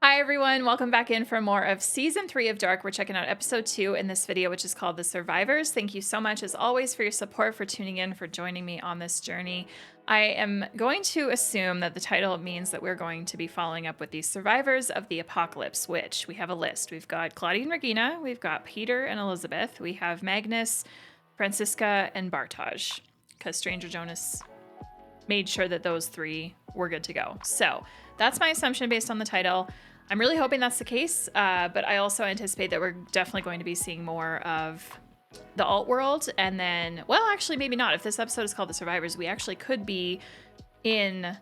Hi everyone, welcome back in for more of season 3 of Dark. We're checking out episode 2 in this video, which is called The Survivors. Thank you so much as always for your support, for tuning in, for joining me on this journey. I am going to assume that the title means that we're going to be following up with these survivors of the apocalypse, which we have a list. We've got Claudia and Regina, we've got Peter and Elizabeth, we have Magnus, Francisca, and Bartosz, because Stranger Jonas made sure that those 3 were good to go. So that's my assumption based on the title. I'm really hoping that's the case, but I also anticipate that we're definitely going to be seeing more of the alt world. And then, well, actually, maybe not. If this episode is called The Survivors, we actually could be in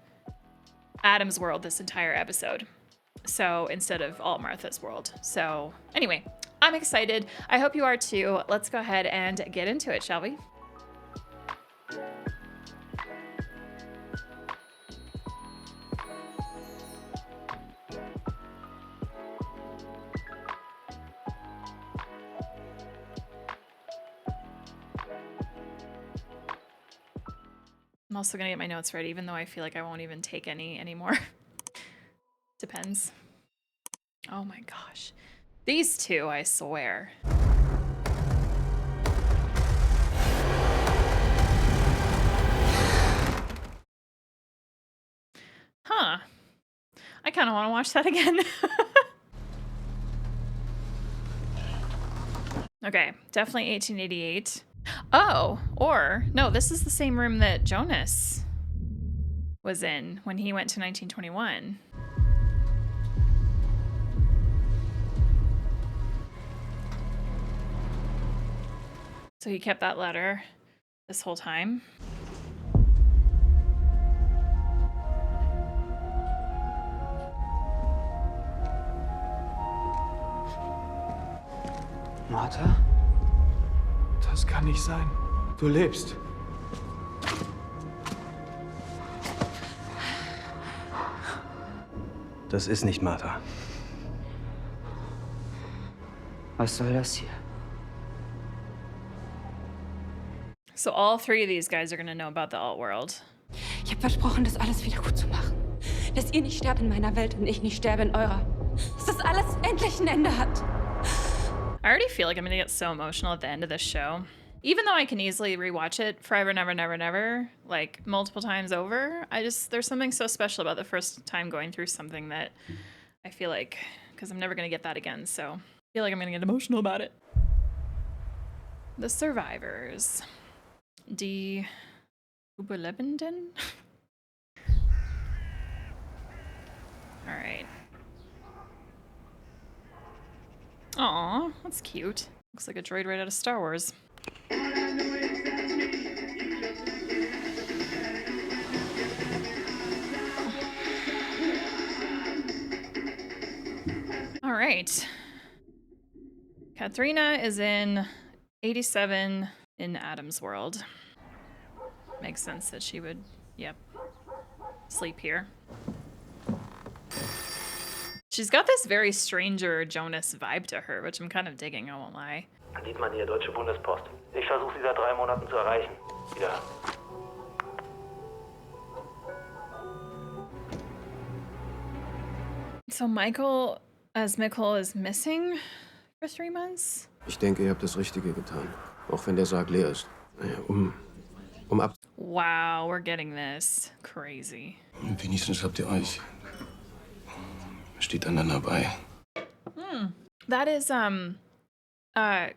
Adam's world this entire episode. So instead of alt Martha's world. So anyway, I'm excited. I hope you are too. Let's go ahead and get into it, shall we? I'm also gonna get my notes ready, even though I feel like I won't even take any anymore. Depends. Oh my gosh. These two, I swear. Huh. I kind of want to watch that again. Okay, definitely 1888. Oh, or no, this is the same room that Jonas was in when he went to 1921. So he kept that letter this whole time. Martha? Das kann nicht sein. Du lebst. Das ist nicht Martha. Was soll das hier? So all 3 of these guys are gonna know about the alt world. Ich habe versprochen, das alles wieder gut zu machen. Dass ihr nicht sterbt in meiner Welt und ich nicht sterbe in eurer. Dass das alles endlich ein Ende hat. I already feel like I'm gonna get so emotional at the end of this show. Even though I can easily rewatch it forever, never, never, never, like multiple times over, there's something so special about the first time going through something that I feel like, because I'm never gonna get that again, so I feel like I'm gonna get emotional about it. The Survivors. Die Überlebenden? All right. Aw, that's cute. Looks like a droid right out of Star Wars. All right. Katharina is in 87 in Adam's world. Makes sense that she would, yep, sleep here. She's got this very Stranger Jonas vibe to her, which I'm kind of digging, I won't lie. Dietmann hier, Deutsche Bundespost. Ich versuche sie seit 3 Monaten zu erreichen. Wieder. So Michael as Mikkel is missing for 3 months? Ich denke, ihr habt das Richtige getan. Auch wenn der Sarg leer ist. Naja, um ab... Wow, we're getting this. Crazy. Wenigstens habt ihr euch. Steht einander bei. That is,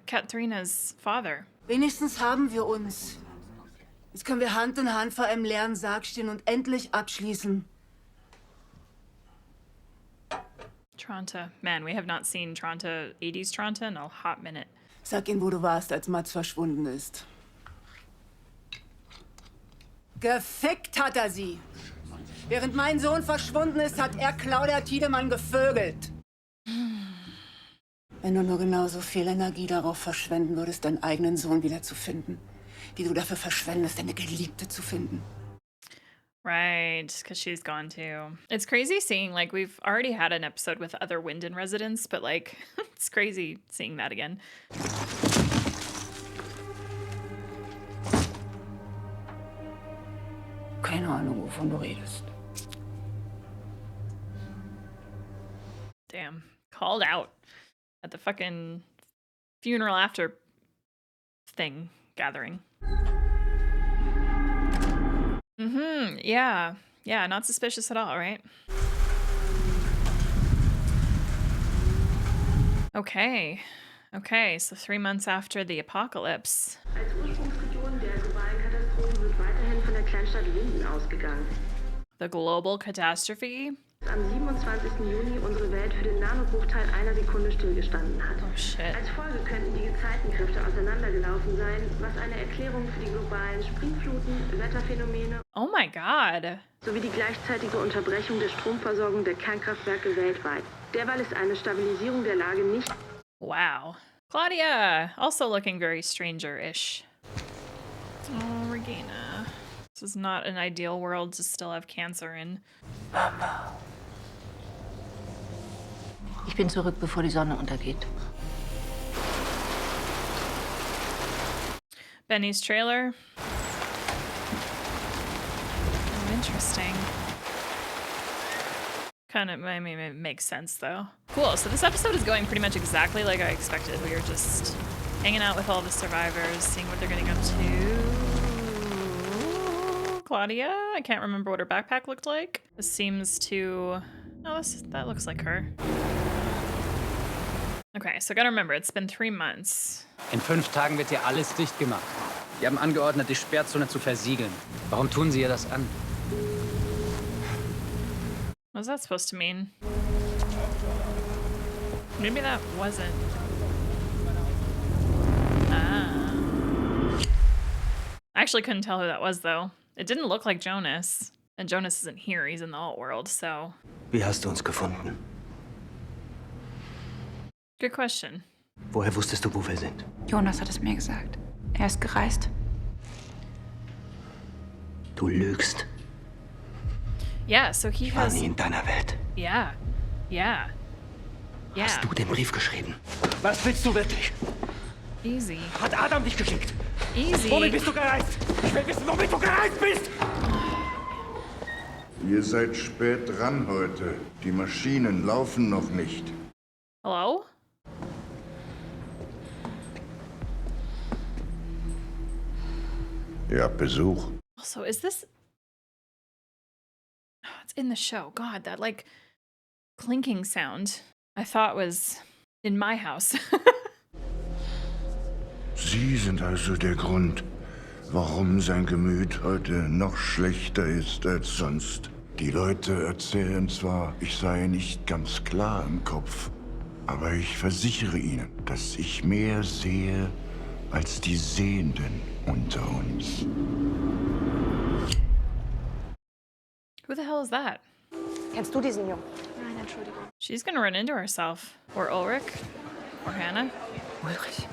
Katharina's father. Wenigstens haben wir uns. Jetzt können wir Hand in Hand vor einem leeren Sarg stehen und endlich abschließen. Tronte. Man, we have not seen Tronte, 80s Tronte in a hot minute. Sag ihm, wo du warst, als Mats verschwunden ist. Gefickt hat er sie. Während mein Sohn verschwunden ist, hat er Claudia Tiedemann gevögelt. Wenn du nur genauso viel Energie darauf verschwenden würdest, deinen eigenen Sohn wiederzufinden, wie du dafür verschwendest, deine Geliebte zu finden. Right, because she's gone too. It's crazy seeing, like, we've already had an episode with other Winden residents, but, like, it's crazy seeing that again. Keine Ahnung, wovon du redest. Damn. Called out at the fucking funeral after thing gathering. Yeah. Yeah, not suspicious at all, right? Okay. Okay, so 3 months after the apocalypse. Als Ursprungsregion der globalen Katastrophe wird weiterhin von der Kleinstadt Linden ausgegangen. The global catastrophe? Am 27. Juni unsere Welt für den Nanobruchteil einer Sekunde stillgestanden hat. Oh shit. Als Folge könnten die Gezeitenkräfte auseinandergelaufen sein, was eine Erklärung für die globalen Springfluten, Wetterphänomene Oh my god. sowie die gleichzeitige Unterbrechung der Stromversorgung der Kernkraftwerke weltweit. Derweil ist eine Stabilisierung der Lage nicht. Wow. Claudia, also looking very stranger-ish. Oh, Regina. This is not an ideal world to still have cancer in. Ich bin zurück, bevor die Sonne untergeht. Benny's trailer. Oh, interesting. Kind of, I mean, it makes sense though. Cool, so this episode is going pretty much exactly like I expected. We are just hanging out with all the survivors, seeing what they're getting up to. Claudia, I can't remember what her backpack looked like. This seems to, oh, that looks like her. Okay, so gotta remember, it's been 3 months. In 5 Tagen wird hier alles dicht gemacht. Die haben angeordnet, die Sperrzone zu versiegeln. Warum tun sie ihr das an? What's that supposed to mean? Maybe that wasn't. Ah. I actually couldn't tell who that was, though. It didn't look like Jonas. And Jonas isn't here, he's in the alt world, so. Wie hast du uns gefunden? Good question. Woher wusstest du, wo wir sind? Jonas hat es mir gesagt. Er ist gereist. Du lügst. Yeah, so he Ich war has. nie in deiner Welt. Yeah. Yeah. Yeah. Hast du den Brief geschrieben? Was willst du wirklich? Easy. Hat Adam dich geschickt? Easy. Womit bist du gereist? Ich will wissen, womit du gereist bist! Ihr seid spät dran heute. Die Maschinen laufen noch nicht. Hello? Ihr habt Besuch. Also, is this. Oh, it's in the show. God, that like clinking sound I thought was in my house. Sie sind also der Grund, warum sein Gemüt heute noch schlechter ist als sonst. Die Leute erzählen zwar, ich sei nicht ganz klar im Kopf, aber ich versichere Ihnen, dass ich mehr sehe als die Sehenden unter uns. Who the hell is that? Kennst du diesen Jungen? Nein, Entschuldigung. She's gonna run into herself. Or Ulrich. Or Hannah. Ulrich.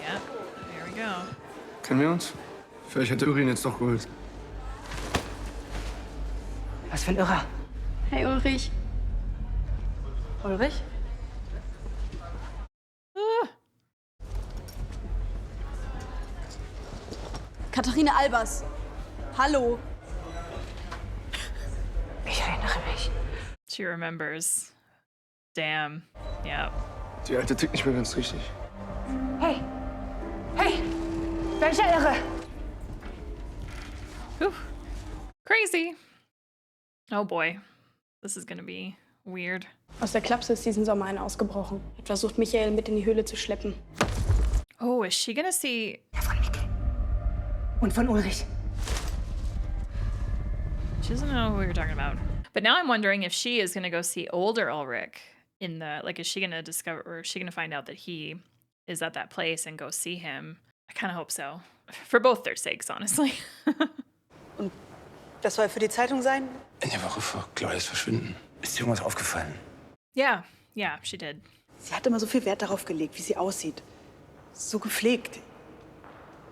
Yeah, there we go. Kennen wir uns? Vielleicht hat der Urin jetzt doch geholt. Was für ein Irrer. Hey Ulrich. Ulrich? Ah, Katharina Albers. Hallo. Ich erinnere mich. she remembers. Damn. Yeah. Die alte tickt nicht mehr ganz richtig. Hey! Hey! Welcher Irre? Whew. Crazy. Oh boy. This is gonna be weird. Aus der Klapse ist diesen Sommer eine ausgebrochen. Hat versucht, Michael mit in die Höhle zu schleppen. Oh, is she gonna see. Von Mikkel. Und von Ulrich. She doesn't know who you're talking about. But now I'm wondering if she is gonna go see older Ulrich in the, like, is she gonna discover, or is she gonna find out that he is at that place and go see him? I kind of hope so. For both their sakes, honestly. Und das soll für die Zeitung sein? In der Woche vor Claudias Verschwinden ist dir irgendwas aufgefallen? Yeah, she did. Sie hat immer so viel Wert darauf gelegt, wie sie aussieht. So gepflegt.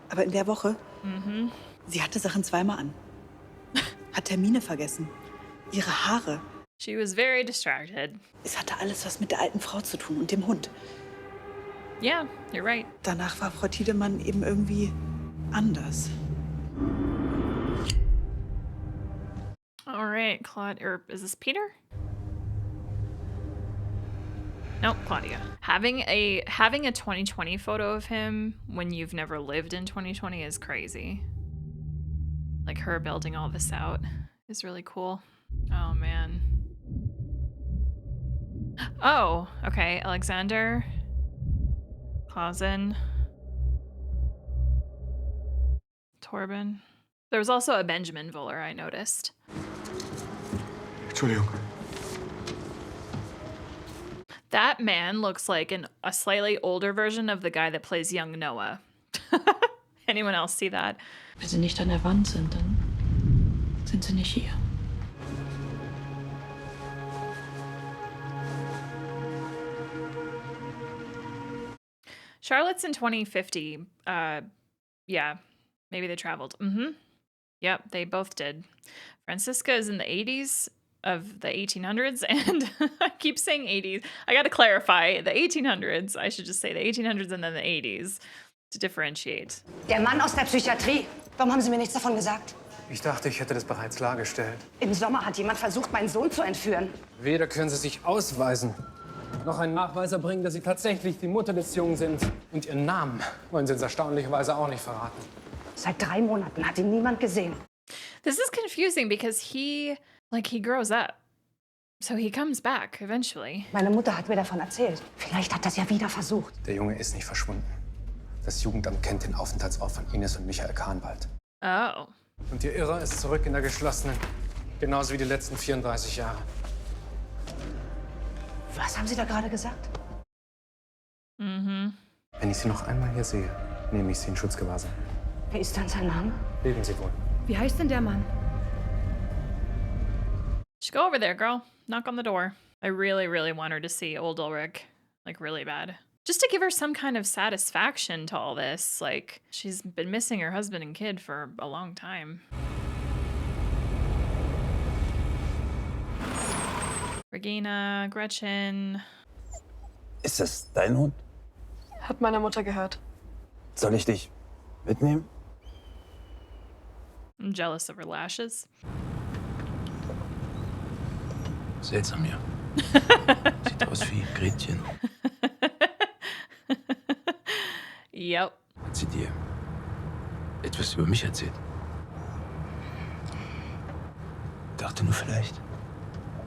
Aber in der Woche, sie hatte Sachen zweimal an. Hat Termine vergessen. Ihre Haare. She was very distracted. Es hatte alles was mit der alten Frau zu tun und dem Hund. Yeah, you're right. Danach war Frau Tiedemann eben irgendwie anders. All right, Claude, or is this Peter? Nope, Claudia. Having a 2020 photo of him when you've never lived in 2020 is crazy. Like her building all this out is really cool. Oh man. Oh, okay. Alexander Clausen. Torben. There was also a Benjamin Vuller I noticed. Entschuldigung. That man looks like a slightly older version of the guy that plays young Noah. Anyone else see that? Wenn sie nicht an der Wand sind, dann sind sie nicht hier. Charlotte's in 2050. Yeah, maybe they traveled. Yep, they both did. Francisca is in the 80s of the 1800s, and I keep saying 80s. I got to clarify the 1800s. I should just say the 1800s and then the 80s to differentiate. Der Mann aus der Psychiatrie. Warum haben Sie mir nichts davon gesagt? Ich dachte, ich hätte das bereits klargestellt. Im Sommer hat jemand versucht, meinen Sohn zu entführen. Weder können Sie sich ausweisen, noch einen Nachweis erbringen, dass Sie tatsächlich die Mutter des Jungen sind. Und Ihren Namen wollen Sie uns erstaunlicherweise auch nicht verraten. Seit 3 Monaten hat ihn niemand gesehen. This is confusing because he grows up. So he comes back eventually. Meine Mutter hat mir davon erzählt. Vielleicht hat das ja wieder versucht. Der Junge ist nicht verschwunden. Das Jugendamt kennt den Aufenthaltsort von Ines und Michael Kahnwald. Oh. Und Ihr Irrer ist zurück in der geschlossenen. Genauso wie die letzten 34 Jahre. Was haben Sie da gerade gesagt? Wenn ich Sie noch einmal hier sehe, nehme ich Sie in Schutzgewahrsam. Wer ist dann sein Name? Leben Sie wohl. Wie heißt denn der Mann? Just go over there, girl. Knock on the door. I really, really want her to see old Ulrich. Like, really bad. Just to give her some kind of satisfaction to all this. Like, she's been missing her husband and kid for a long time. Regina, Gretchen. Ist das dein Hund? Hat meine Mutter gehört. Soll ich dich mitnehmen? I'm jealous of her lashes. Seltsam, ja. Sieht aus wie Gretchen. Yep. Hat sie dir etwas über mich erzählt? Dachte nur vielleicht.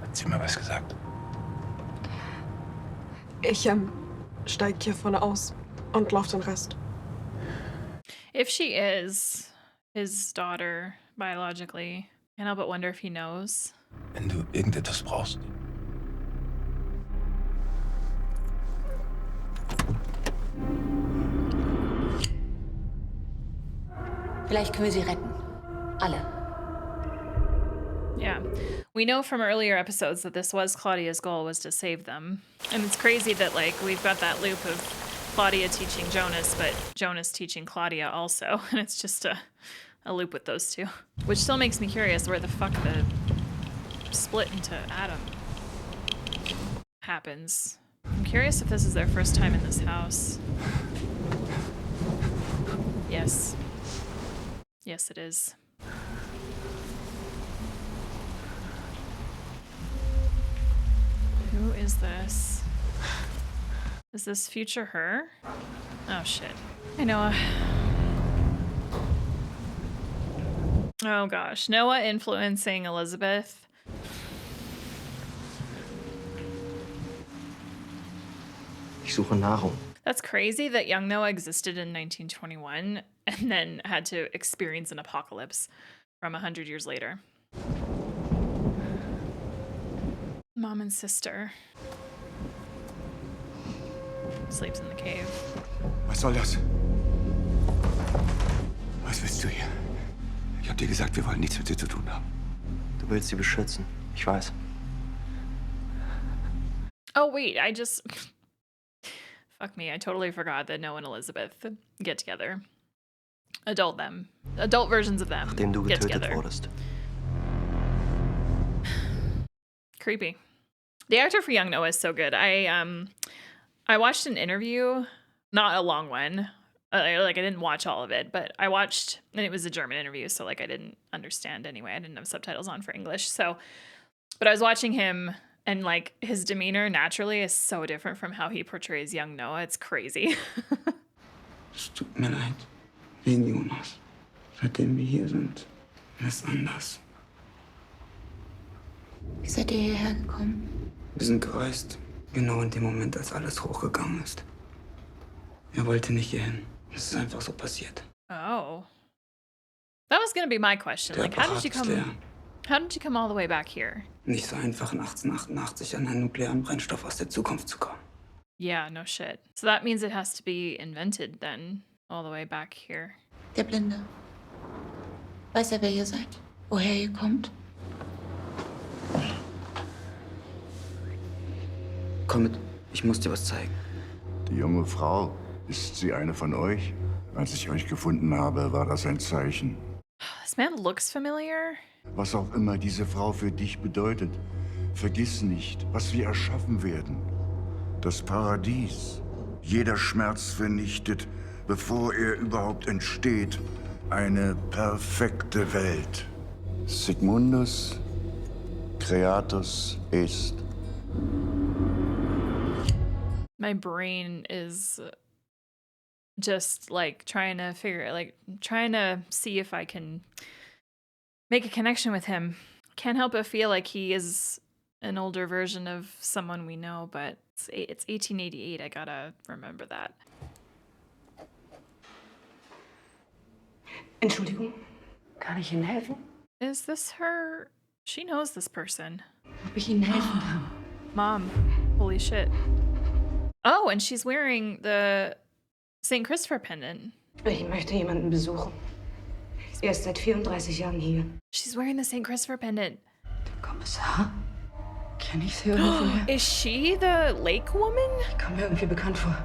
Hat sie mal was gesagt? Ich steig hier vorne aus und lauf den Rest. If she is his daughter biologically, can't help but wonder if he knows. Wenn du irgendetwas brauchst. Vielleicht können wir sie retten. Alle. Yeah. We know from earlier episodes that this was Claudia's goal, was to save them. And it's crazy that, like, we've got that loop of Claudia teaching Jonas, but Jonas teaching Claudia also. And it's just a loop with those two. Which still makes me curious where the fuck the split into Adam happens. I'm curious if this is their first time in this house. Yes. Yes, it is. Who is this? Is this future her? Oh, shit. Hey, Noah. Oh, gosh. Noah influencing Elizabeth. Ich suche Nahrung. That's crazy that young Noah existed in 1921 and then had to experience an apocalypse from 100 years later. Mom and sister. Sleeps in the cave. Was soll das? Was willst du hier? Ich hab dir gesagt, wir wollen nichts mit dir zu tun haben. Du willst sie beschützen. Ich weiß. Oh, wait, I just... Fuck me, I totally forgot that Noah and Elizabeth get together. Adult them. Adult versions of them Nachdem du get getötet together. wurdest. Creepy. The actor for young Noah is so good. I watched an interview, not a long one. I didn't watch all of it, but I watched, and it was a German interview, so like I didn't understand anyway. I didn't have subtitles on for English. So, but I was watching him And like his demeanor naturally is so different from how he portrays young Noah. It's crazy. Es tut mir leid. Wegen Jonas. Seitdem wir hier sind, ist anders. Wie seid ihr hierher gekommen? Wir sind gereist. Genau in dem Moment, als alles hochgegangen ist. Er wollte nicht hierhin. Es ist einfach so passiert. Oh. That was gonna be my question. Der Like, how did you Apparat ist leer. come? How did you come all the way back here? Nicht so einfach, 1888 an einen nuklearen Brennstoff aus der Zukunft zu kommen. Yeah, no shit. So that means it has to be invented then, all the way back here. Der Blinde. Weiß er, wer ihr seid? Woher ihr kommt? Komm mit, ich muss dir was zeigen. Die junge Frau, ist sie eine von euch? Als ich euch gefunden habe, war das ein Zeichen. This man looks familiar. Was auch immer diese Frau für dich bedeutet, vergiss nicht, was wir erschaffen werden. Das Paradies. Jeder Schmerz vernichtet, bevor er überhaupt entsteht. Eine perfekte Welt. Sigmundus Creatus est. My brain is just like trying to see if I can make a connection with him. Can't help but feel like he is an older version of someone we know, but it's 1888. I gotta remember that. Entschuldigung, kann ich Ihnen helfen? Is this her? She knows this person. Ob ich Ihnen helfen kann? Mom, holy shit. Oh, and she's wearing the St. Christopher pendant. Ich möchte jemanden besuchen. Er ist seit 34 Jahren hier. She's wearing the St. Christopher pendant. Der Kommissar? Kenne ich sie irgendwoher? Is she the lake woman? Ich komme mir irgendwie bekannt vor.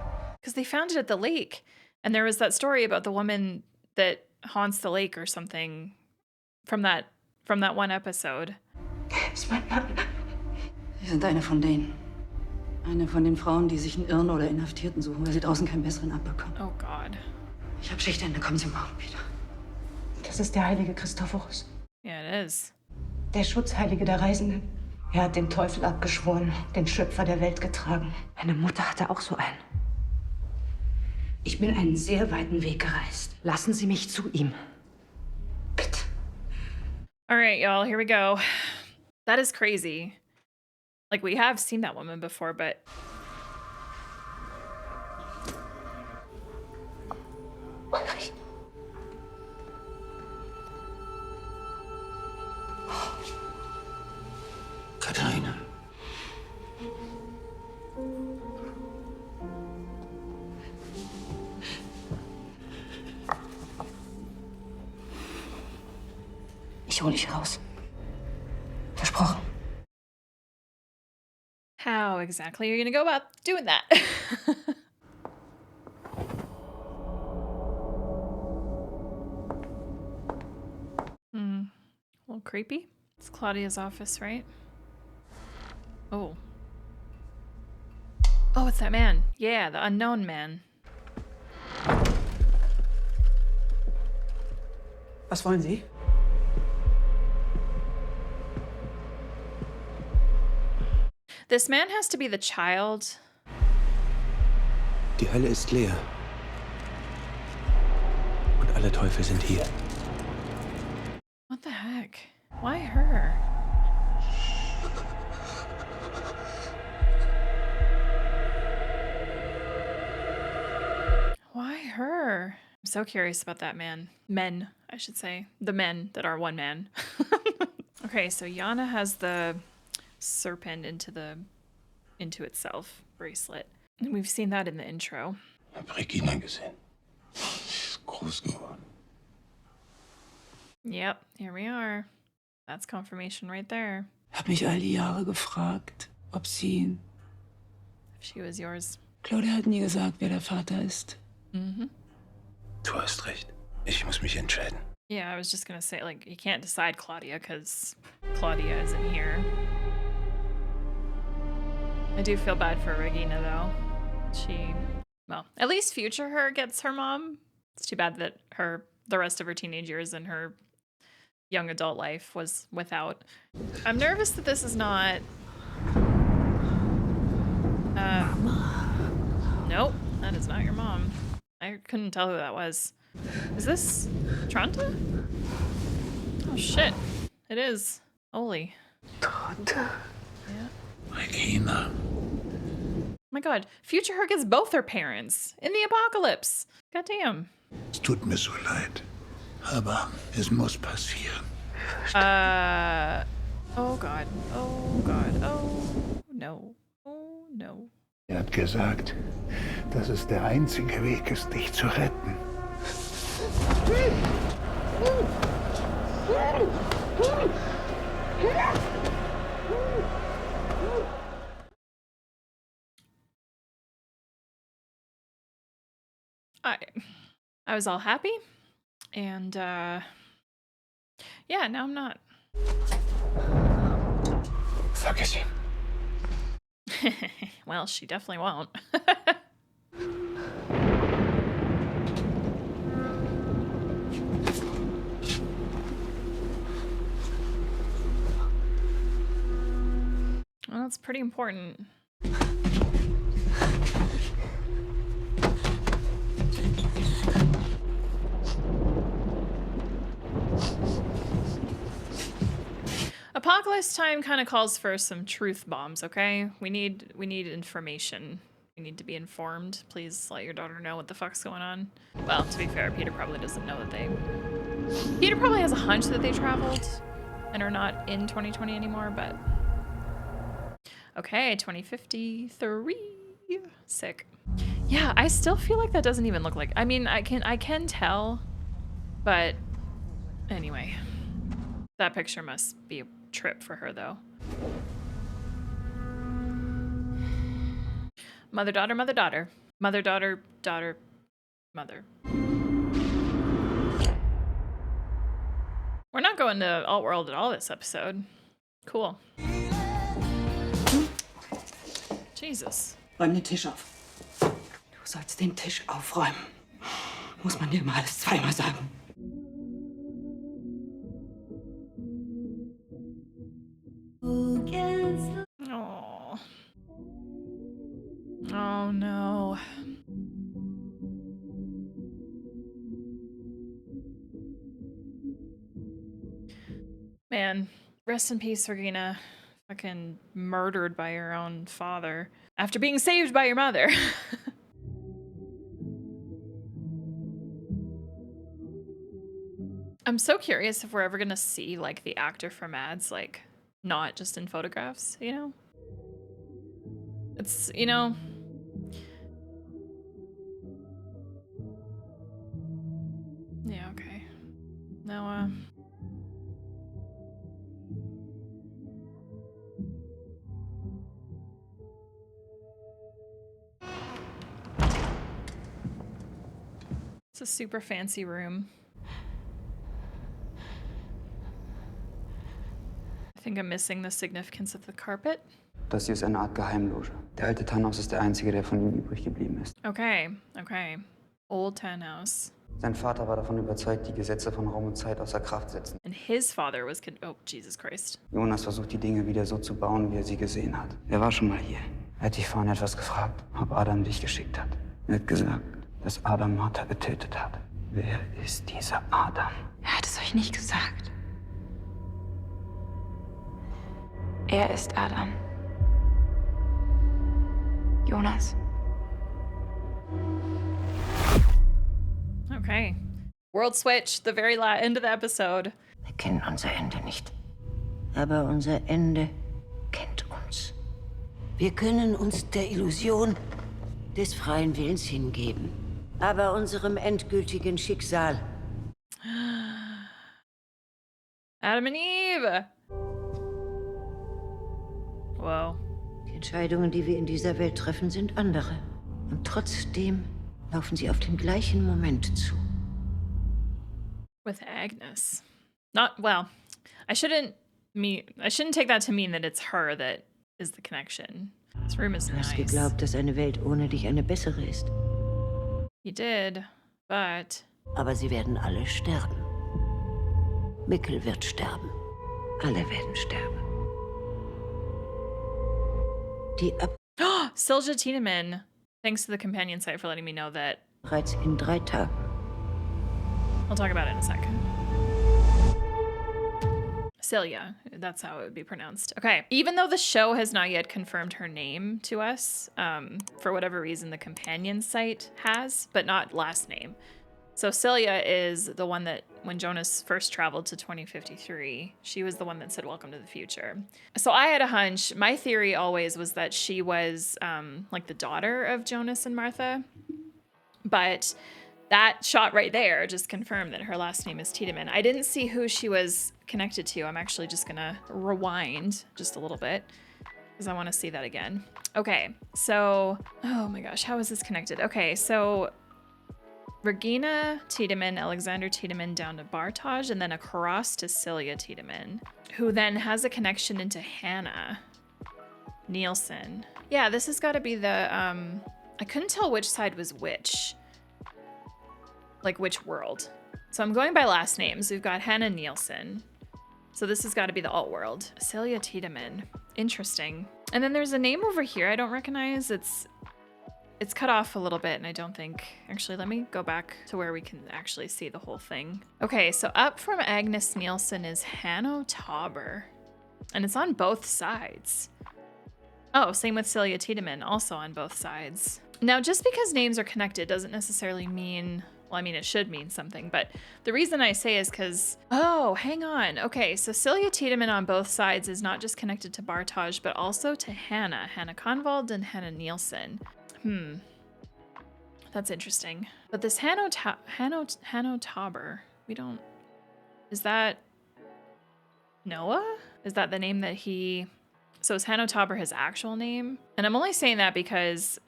Because they found it at the lake. And there was that story about the woman that haunts the lake or something from that one episode. Ist mein Mann. Sie sind eine von denen. Eine von den Frauen, die sich einen Irren oder Inhaftierten suchen, weil sie draußen keinen besseren abbekommen. Oh God. Ich habe Schichtende, kommen Sie morgen wieder. Das ist der heilige Christophorus. Yeah, it is. Der Schutzheilige der Reisenden. Er hat den Teufel abgeschworen, den Schöpfer der Welt getragen. Meine Mutter hatte auch so einen. Ich bin einen sehr weiten Weg gereist. Lassen Sie mich zu ihm. Bitte. All right, y'all, here we go. That is crazy. Like, we have seen that woman before, but... Katharina. Ich hole dich raus. Versprochen. How exactly are you gonna go about doing that? A little creepy. It's Claudia's office, right? Oh. Oh, it's that man. Yeah, the unknown man. Was wollen Sie? This man has to be the child. Die Hölle ist leer. Und alle Teufel sind hier. What the heck? Why her? Why her? I'm so curious about that man. Men, I should say. The men that are one man. Okay, so Yana has the serpent into itself bracelet. And we've seen that in the intro. Hab Regina gesehen. Sie ist groß geworden. Yep, here we are. That's confirmation right there. Hab mich all die Jahre gefragt, ob sie... If she was yours. Claudia hat nie gesagt, wer der Vater ist. Mhm. Du hast recht. Ich muss mich entscheiden. Yeah, I was just gonna say, like, you can't decide Claudia because Claudia isn't here. I do feel bad for Regina, though. Well, at least future her gets her mom. It's too bad that the rest of her teenage years and her young adult life was without. I'm nervous that this is not not your mom. I couldn't tell who that was. Is this Tronte? Oh shit. It is. Holy. Tronte? Yeah. Regina. Oh my god. Future her gets both her parents in the apocalypse. Goddamn. Es tut mir so leid. Aber es muss passieren. Oh god. Oh god. Oh no. Oh no. Er hat gesagt, dass es der einzige Weg ist, dich zu retten. I was all happy, and yeah, now I'm not. Vergiss ihn. Well, she definitely won't. Well, that's pretty important. Apocalypse time kind of calls for some truth bombs, okay? We need information. We need to be informed. Please let your daughter know what the fuck's going on. Well, to be fair, Peter probably doesn't know that they... Peter probably has a hunch that they traveled and are not in 2020 anymore, but... Okay, 2053. Sick. Yeah, I still feel like that doesn't even look like... I mean, I can tell, but anyway. That picture must be a trip for her, though. Mother, daughter, mother, daughter. Mother, daughter, daughter, mother. We're not going to Alt-World at all this episode. Cool. Jesus. Räum den Tisch auf. Du sollst den Tisch aufräumen. Muss man dir immer alles zweimal sagen. Oh. Oh no. Man, rest in peace, Regina. Fucking murdered by your own father after being saved by your mother. I'm so curious if we're ever gonna see like the actor from ads, like not just in photographs, you know? It's, you know, yeah, okay. Now, it's a super fancy room. I think I'm missing the significance of the carpet. Das hier ist eine Art Geheimloge. Der alte Tannhaus ist der einzige, der von ihm übrig geblieben ist. Okay, okay. Old Tannhaus. Sein Vater war davon überzeugt, die Gesetze von Raum und Zeit außer Kraft setzen. And his father was oh, Jesus Christ. Jonas versucht, die Dinge wieder so zu bauen, wie er sie gesehen hat. Er war schon mal hier. Er hat dich vorhin etwas gefragt, ob Adam dich geschickt hat. Er hat gesagt, dass Adam Martha getötet hat. Wer ist dieser Adam? Er hat es euch nicht gesagt. Er ist Adam. Jonas. Okay. World Switch, the very end of the episode. Wir kennen unser Ende nicht. Aber unser Ende kennt uns. Wir können uns der Illusion des freien Willens hingeben. Aber unserem endgültigen Schicksal. Adam and Eve. Wow. Die Entscheidungen, die wir in dieser Welt treffen, sind andere. Und trotzdem laufen sie auf den gleichen Moment zu. With Agnes. Not, well, I shouldn't take that to mean that it's her that is the connection. This room is Du hast nice. geglaubt, dass eine Welt ohne dich eine bessere ist. You did, but... Aber sie werden alle sterben. Mikkel wird sterben. Alle werden sterben. Die Silja Tiedemann. Thanks to the companion site for letting me know that. Bereits in 3 Tagen. I'll talk about it in a second. Celia, that's how it would be pronounced. Okay, even though the show has not yet confirmed her name to us, for whatever reason the companion site has, but not last name. So Celia is the one that, when Jonas first traveled to 2053, she was the one that said, "Welcome to the future." So I had a hunch. My theory always was that she was like the daughter of Jonas and Martha, but that shot right there just confirmed that her last name is Tiedemann. I didn't see who she was connected to. I'm actually just gonna rewind just a little bit because I want to see that again. Okay, so, oh my gosh, how is this connected? Okay, so Regina Tiedemann, Alexander Tiedemann down to Bartaj, and then across to Celia Tiedemann, who then has a connection into Hannah Nielsen. Yeah, this has got to be the, I couldn't tell which side was which. Like which world. So I'm going by last names. We've got Hannah Nielsen. So this has got to be the alt world. Celia Tiedemann. Interesting. And then there's a name over here I don't recognize. It's cut off a little bit, and I don't think... Actually, let me go back to where we can actually see the whole thing. Okay, so up from Agnes Nielsen is Hanno Tauber. And it's on both sides. Oh, same with Celia Tiedemann, also on both sides. Now, just because names are connected doesn't necessarily mean... Well, I mean, it should mean something, but the reason I say is because... Oh, hang on. Okay, so Celia Tiedemann on both sides is not just connected to Bartaj, but also to Hannah Convald and Hannah Nielsen. That's interesting. But this Hanno Tauber, we don't... Is that Noah? Is that the name that he... So is Hanno Tauber his actual name? And I'm only saying that because...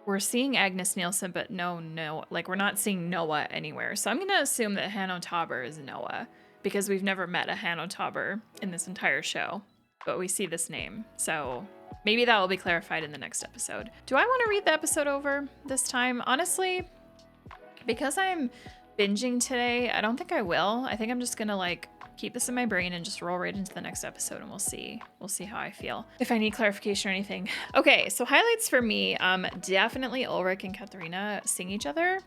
We're seeing Agnes Nielsen, but no, like we're not seeing Noah anywhere. So I'm gonna assume that Hanno Tauber is Noah because we've never met a Hanno Tauber in this entire show, but we see this name. So maybe that will be clarified in the next episode. Do I want to read the episode over this time? Honestly, because I'm binging today, I don't think I will. I think I'm just gonna like keep this in my brain and just roll right into the next episode, and we'll see how I feel, if I need clarification or anything. Okay, so highlights for me, definitely Ulrich and Katharina seeing each other.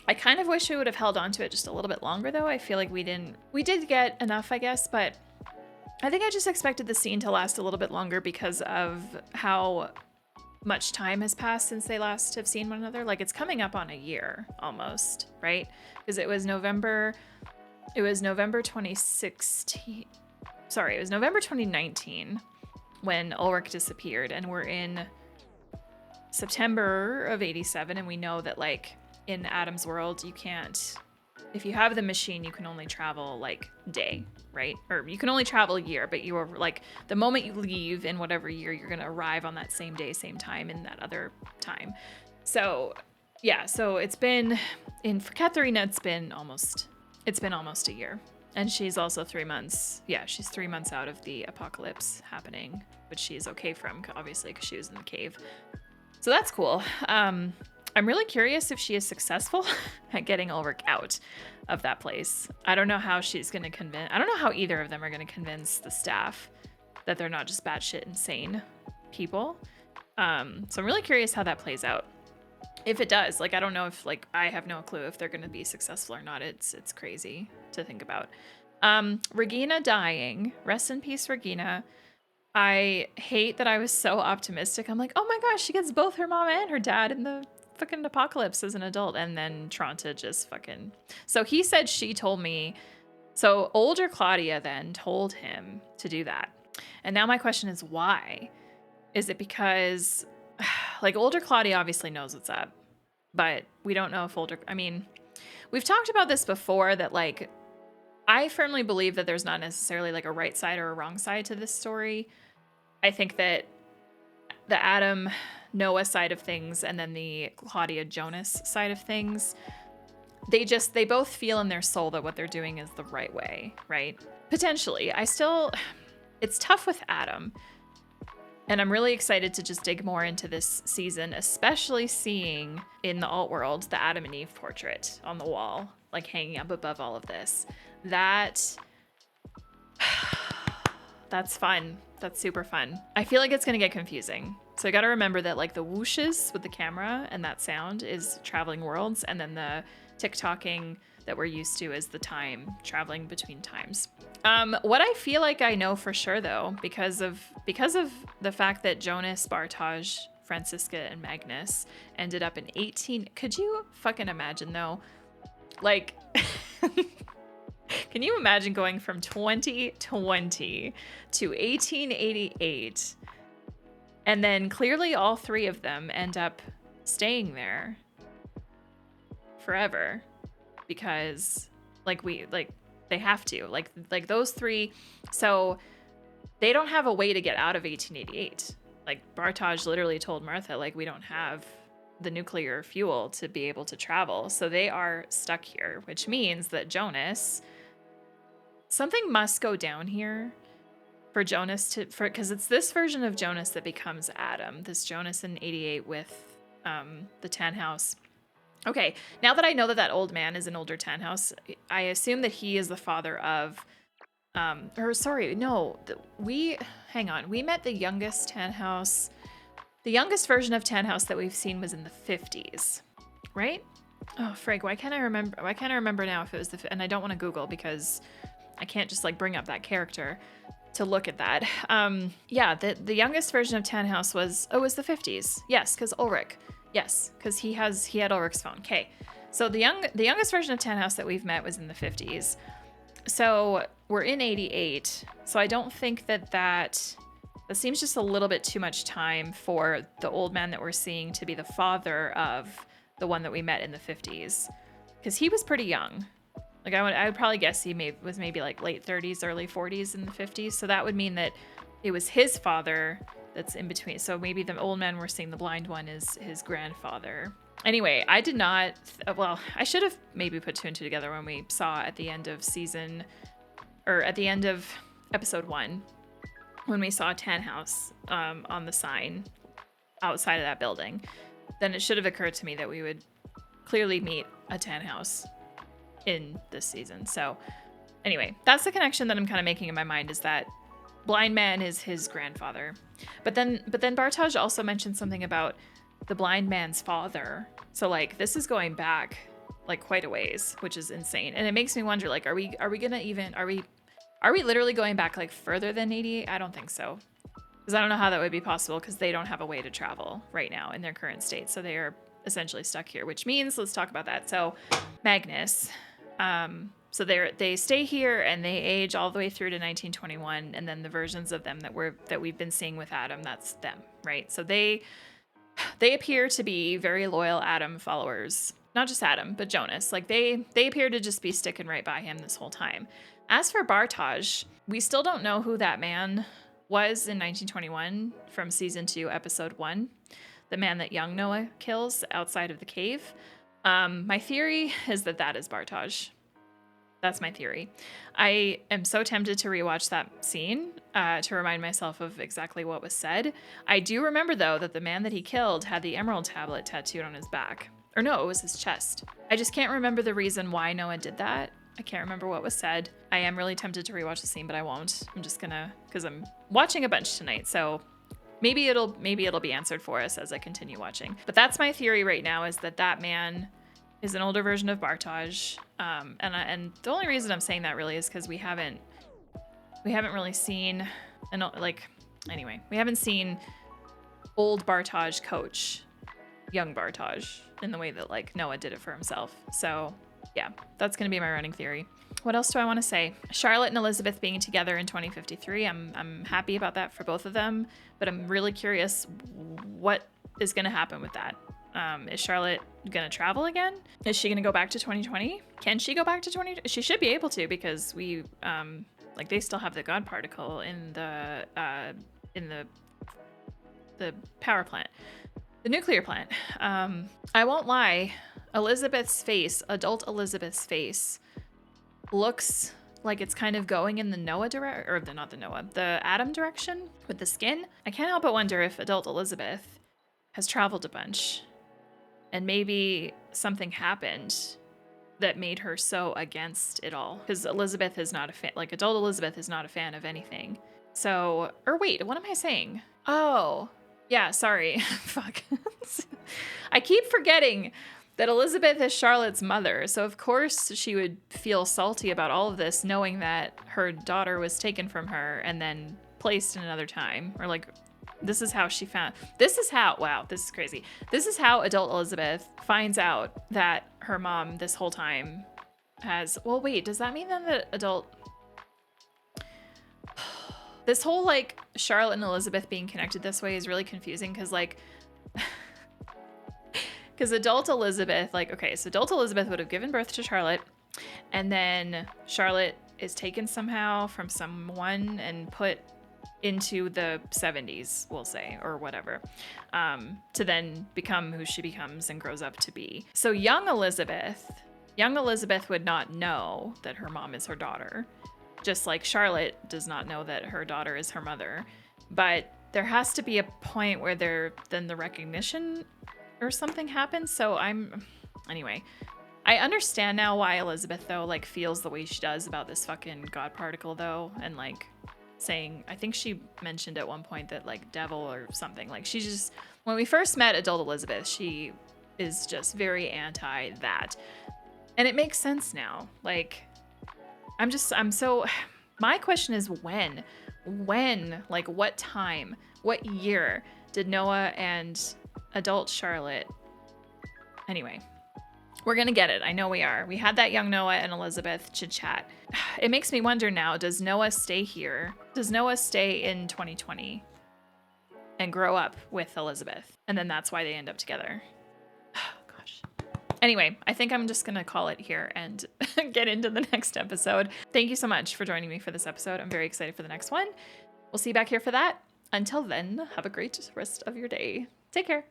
I kind of wish we would have held on to it just a little bit longer though. I feel like we did get enough, I guess, but I think I just expected the scene to last a little bit longer because of how much time has passed since they last have seen one another. Like it's coming up on a year almost, right? Because it was November 2016. Sorry, it was November 2019 when Ulrich disappeared, and we're in September of 87, and we know that like in Adam's world, you can't, if you have the machine, you can only travel like day, right? Or you can only travel a year, but you are like, the moment you leave in whatever year, you're gonna arrive on that same day, same time in that other time. So yeah, so it's been, for Katharina, it's been almost a year. And she's also 3 months. Yeah, she's 3 months out of the apocalypse happening, which she is okay from, obviously, because she was in the cave. So that's cool. I'm really curious if she is successful at getting Ulrich out of that place. I don't know how she's going to convince... I don't know how either of them are going to convince the staff that they're not just batshit insane people. So I'm really curious how that plays out. If it does, like, I don't know if, like, I have no clue if they're going to be successful or not. It's crazy to think about. Regina dying. Rest in peace, Regina. I hate that I was so optimistic. I'm like, oh my gosh, she gets both her mom and her dad in the fucking apocalypse as an adult. And then Tronte just fucking... So he said she told me... So older Claudia then told him to do that. And now my question is why? Is it because... Like, older Claudia obviously knows what's up, but we don't know if older... I mean, we've talked about this before, that, like, I firmly believe that there's not necessarily, like, a right side or a wrong side to this story. I think that the Adam Noah side of things and then the Claudia Jonas side of things, they both feel in their soul that what they're doing is the right way, right? Potentially. It's tough with Adam. And I'm really excited to just dig more into this season, especially seeing in the alt world the Adam and Eve portrait on the wall, like hanging up above all of this. That's fun. That's super fun. I feel like it's gonna get confusing. So I got to remember that like the whooshes with the camera and that sound is traveling worlds, and then the tick-tocking that we're used to is the time traveling between times. What I feel like I know for sure though, because of the fact that Jonas, Bartaj, Franziska, and Magnus ended up in 18. Could you fucking imagine though? Like, can you imagine going from 2020 to 1888, and then clearly all three of them end up staying there forever because they have to, like those three. So they don't have a way to get out of 1888. Like Bartaj literally told Martha, like, we don't have the nuclear fuel to be able to travel. So they are stuck here, which means that Jonas, something must go down here for Jonas because it's this version of Jonas that becomes Adam, this Jonas in 88 with the Tannhaus. Okay, now that I know that that old man is an older Tannhaus, I assume that he is the father of, we met the youngest Tannhaus. The youngest version of Tannhaus that we've seen was in the 50s, right? Oh, frig, why can't I remember now if it was and I don't want to Google because I can't just like bring up that character to look at that. Yeah, the youngest version of Tannhaus was the 50s. Yes, because Ulrich. Yes, because he had Ulrich's phone. Okay, so the youngest version of Tannhaus that we've met was in the 50s. So we're in 88. So I don't think that seems just a little bit too much time for the old man that we're seeing to be the father of the one that we met in the 50s, because he was pretty young. Like I would probably guess he was maybe like late 30s, early 40s in the 50s. So that would mean that it was his father that's in between. So maybe the old man we're seeing, the blind one, is his grandfather. Anyway, I did not, I should have maybe put two and two together when we saw at the end of episode 1, when we saw Tannhaus on the sign outside of that building. Then it should have occurred to me that we would clearly meet a Tannhaus in this season. So anyway, that's the connection that I'm kind of making in my mind, is that blind man is his grandfather. But then Bartaj also mentioned something about the blind man's father. So like this is going back like quite a ways, which is insane. And it makes me wonder, like, are we literally going back like further than 88? I don't think so. Because I don't know how that would be possible, because they don't have a way to travel right now in their current state. So they are essentially stuck here, which means, let's talk about that. So Magnus, so they stay here and they age all the way through to 1921, and then the versions of them that we've been seeing with Adam, that's them, right? So they appear to be very loyal Adam followers. Not just Adam, but Jonas. Like they appear to just be sticking right by him this whole time. As for Bartaj, we still don't know who that man was in 1921 from season 2, episode 1. The man that young Noah kills outside of the cave. My theory is that is Bartaj. That's my theory. I am so tempted to rewatch that scene to remind myself of exactly what was said. I do remember, though, that the man that he killed had the Emerald Tablet tattooed on his back. Or no, it was his chest. I just can't remember the reason why Noah did that. I can't remember what was said. I am really tempted to rewatch the scene, but I won't. I'm just gonna, because I'm watching a bunch tonight, so maybe it'll be answered for us as I continue watching. But that's my theory right now, is that man is an older version of Bartaj. And the only reason I'm saying that really is because we haven't really seen, we haven't seen old Bartaj coach young Bartaj in the way that like Noah did it for himself. So yeah, that's going to be my running theory. What else do I want to say? Charlotte and Elizabeth being together in 2053. I'm happy about that for both of them, but I'm really curious what is going to happen with that. Is Charlotte going to travel again? Is she going to go back to 2020? Can she go back to 2020? She should be able to, because we, they still have the God particle in the power plant, the nuclear plant. I won't lie. Adult Elizabeth's face looks like it's kind of going in the Noah direction, or the Adam direction with the skin. I can't help but wonder if adult Elizabeth has traveled a bunch, and maybe something happened that made her so against it all. Because Elizabeth is not a fan, like adult Elizabeth is not a fan of anything. So, or wait, what am I saying? Oh, Yeah, sorry. Fuck. I keep forgetting that Elizabeth is Charlotte's mother, so of course she would feel salty about all of this, knowing that her daughter was taken from her and then placed in another time. Or like, this is how she found, wow, this is crazy. This is how adult Elizabeth finds out that her mom this whole time has, well, wait, does that mean then that adult, this whole like Charlotte and Elizabeth being connected this way is really confusing because like, because adult Elizabeth, like, okay, so adult Elizabeth would have given birth to Charlotte, and then Charlotte is taken somehow from someone and put into the 70s, we'll say, or whatever, to then become who she becomes and grows up to be. So young Elizabeth would not know that her mom is her daughter, just like Charlotte does not know that her daughter is her mother. But there has to be a point where then the recognition or something happens. So anyway, I understand now why Elizabeth though like feels the way she does about this fucking God particle though, and like saying, I think she mentioned at one point that like devil or something, like she just, when we first met adult Elizabeth, she is just very anti that, and it makes sense now. Like I'm so, my question is when, like what time, what year did Noah and adult Charlotte, anyway, we're gonna get it. I know we are. We had that young Noah and Elizabeth chit chat. It makes me wonder now, does Noah stay here? Does Noah stay in 2020 and grow up with Elizabeth? And then that's why they end up together. Gosh. Anyway, I think I'm just gonna call it here and get into the next episode. Thank you so much for joining me for this episode. I'm very excited for the next one. We'll see you back here for that. Until then, have a great rest of your day. Take care.